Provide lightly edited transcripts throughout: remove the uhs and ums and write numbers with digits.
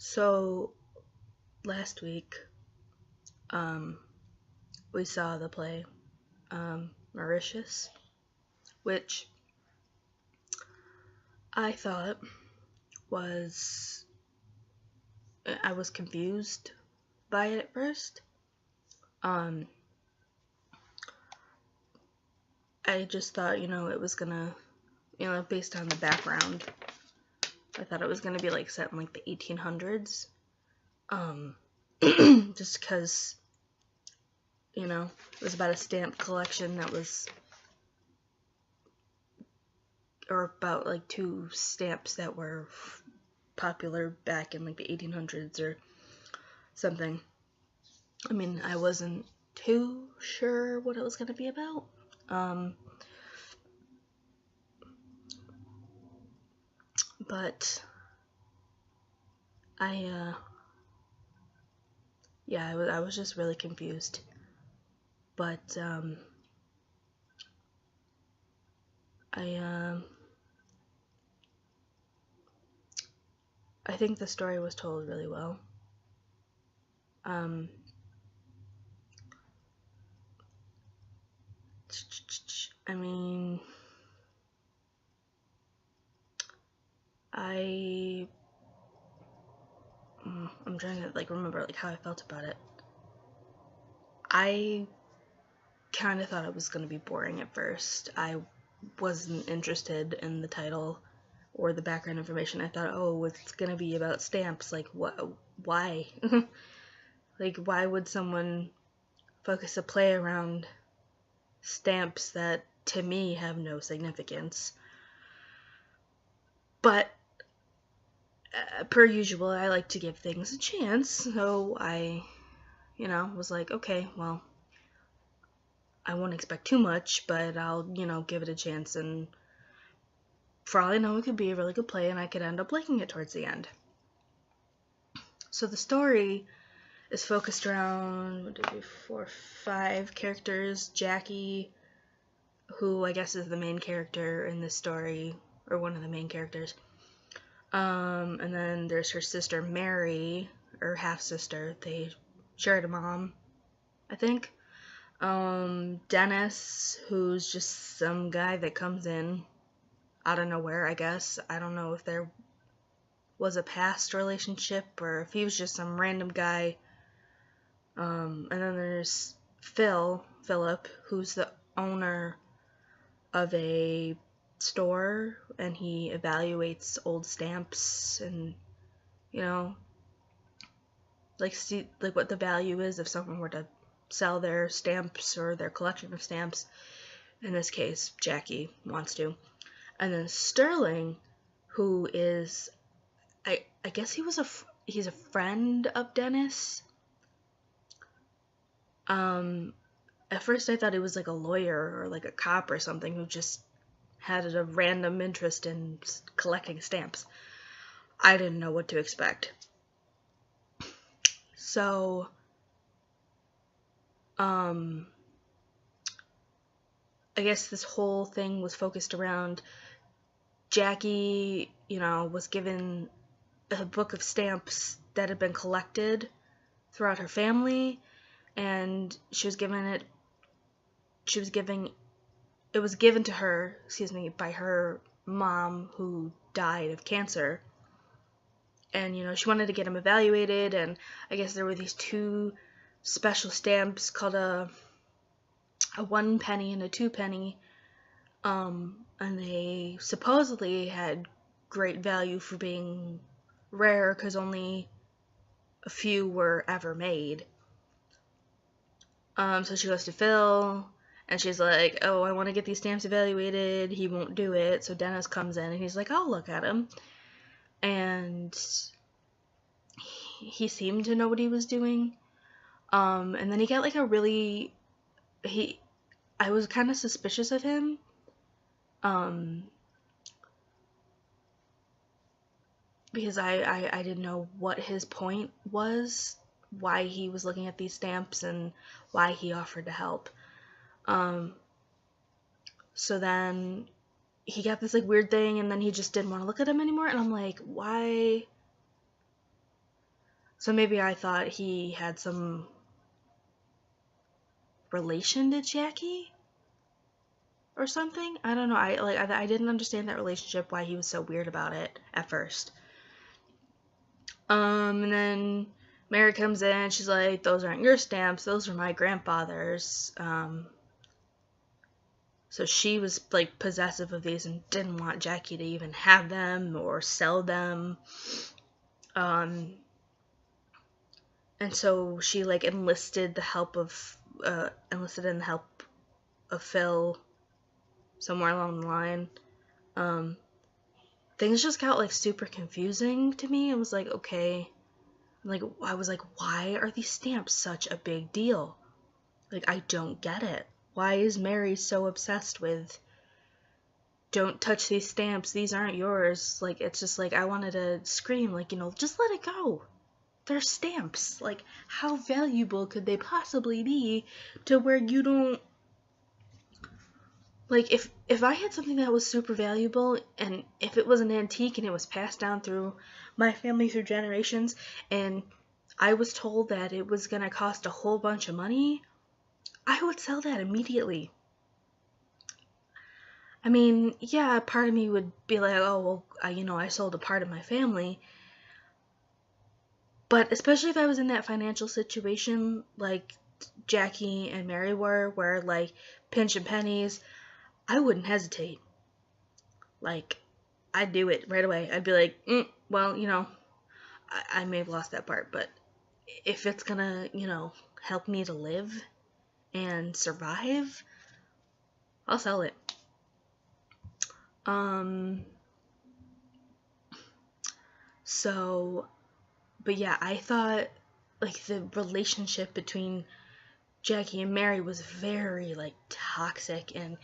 So last week, we saw the play Maritius, which I thought was I was confused by it at first. I just thought, it was gonna, based on the background, I thought it was gonna be like set in like the 1800s. Just because, it was about a stamp collection that was, or about like two stamps that were popular back in like the 1800s or something. I mean, I wasn't too sure what it was going to be about. But I was just really confused. But I think the story was told really well. I mean, I'm trying to remember how I felt about it. I kind of thought it was going to be boring at first. I wasn't interested in the title or the background information. I thought, oh, it's going to be about stamps. Why? Why would someone focus a play around stamps that, to me, have no significance? But per usual, I like to give things a chance, so I, was like, okay, well, I won't expect too much, but I'll, give it a chance, and for all I know, it could be a really good play, and I could end up liking it towards the end. So the story is focused around 5 characters. Jackie, who I guess is the main character in this story, or one of the main characters. And then there's her sister Mary, or half-sister. They shared a mom, I think. Dennis, who's just some guy that comes in out of nowhere, I guess. I don't know if there was a past relationship or if he was just some random guy. And then there's Philip, who's the owner of a store, and he evaluates old stamps and, see what the value is if someone were to sell their stamps or their collection of stamps. In this case, Jackie wants to. And then Sterling, who is, I guess he's a friend of Dennis. At first I thought he was a lawyer or a cop or something who just had a random interest in collecting stamps. I didn't know what to expect. So, I guess this whole thing was focused around Jackie, was given a book of stamps that had been collected throughout her family, and it was given to her, by her mom, who died of cancer. And, she wanted to get them evaluated, and I guess there were these 2 special stamps called a 1 penny and a 2 penny, and they supposedly had great value for being rare because only a few were ever made. So she goes to Phil, and she's like, oh, I want to get these stamps evaluated. He won't do it. So Dennis comes in, and he's like, I'll look at him. And he seemed to know what he was doing. And then he got I was kind of suspicious of him. Because I didn't know what his point was, why he was looking at these stamps, and why he offered to help. So then he got this weird thing, and then he just didn't want to look at him anymore, and I'm like, why So maybe I thought he had some relation to Jackie or something. I don't know. I didn't understand that relationship, why he was so weird about it at first. And then Mary comes in, she's like, those aren't your stamps, those are my grandfather's. So she was like possessive of these and didn't want Jackie to even have them or sell them. And so she like enlisted in the help of Phil somewhere along the line. Things just got like super confusing to me. I was like, okay. I was like, why are these stamps such a big deal? Like, I don't get it. Why is Mary so obsessed with, don't touch these stamps, these aren't yours? Like, it's just like, I wanted to scream, like, just let it go. They're stamps. Like, how valuable could they possibly be to where you don't, like, if I had something that was super valuable, and if it was an antique and it was passed down through my family through generations, and I was told that it was going to cost a whole bunch of money, I would sell that immediately. I mean, yeah, part of me would be like, oh, well, I sold a part of my family. But especially if I was in that financial situation like Jackie and Mary were, where, like, pinching pennies, I wouldn't hesitate. Like, I'd do it right away. I'd be like, well, I may have lost that part, but if it's gonna, help me to live and survive, I'll sell it. So, but yeah, I thought, like, the relationship between Jackie and Mary was very, like, toxic, and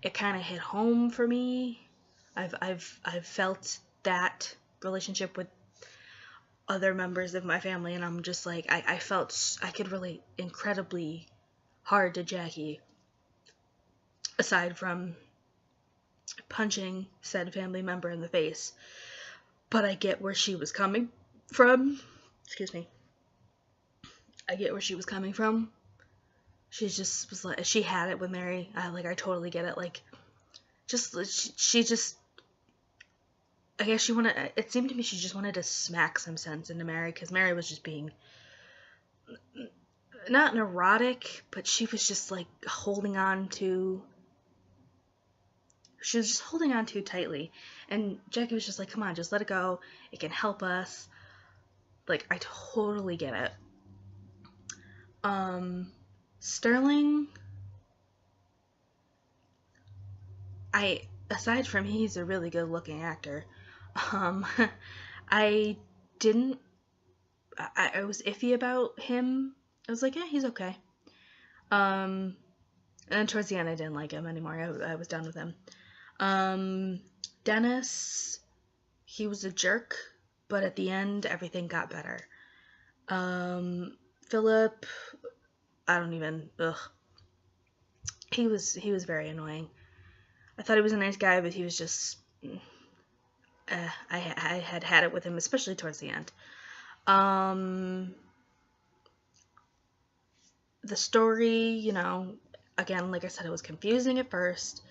it kind of hit home for me. I've felt that relationship with other members of my family, and I'm just like, I felt I could relate incredibly hard to Jackie, aside from punching said family member in the face. But I get where she was coming from. Excuse me. I get where she was coming from. She just was like, she had it with Mary. I totally get it. Like, she just, I guess it seemed to me she just wanted to smack some sense into Mary, because Mary was just being, not neurotic, but she was just, like, she was just holding on too tightly. And Jackie was just like, come on, just let it go. It can help us. Like, I totally get it. Sterling, aside from he's a really good looking actor, I was iffy about him. I was like, yeah, he's okay. And then towards the end, I didn't like him anymore. I was done with him. Dennis, he was a jerk, but at the end, everything got better. Philip, he was very annoying. I thought he was a nice guy, but he was just, I had it with him, especially towards the end. The story, again, like I said, it was confusing at first,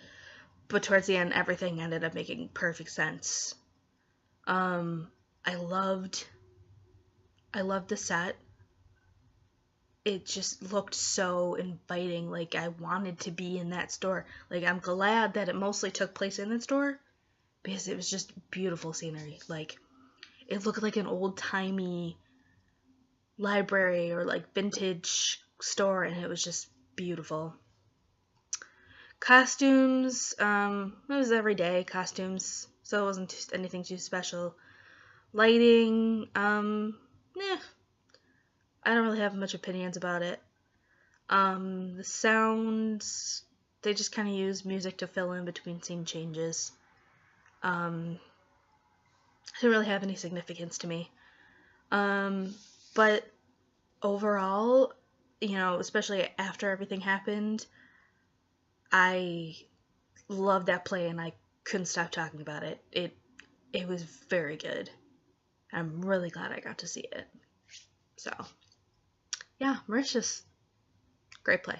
but towards the end, everything ended up making perfect sense. I loved the set. It just looked so inviting. Like, I wanted to be in that store. Like, I'm glad that it mostly took place in that store, because it was just beautiful scenery. Like, it looked like an old-timey library or, like, vintage store, and it was just beautiful. Costumes, it was everyday costumes, so it wasn't anything too special. Lighting, I don't really have much opinions about it. The sounds, they just kind of use music to fill in between scene changes. Didn't really have any significance to me. But overall, especially after everything happened, I loved that play, and I couldn't stop talking about it. It was very good. I'm really glad I got to see it. So, yeah, Maritius, great play.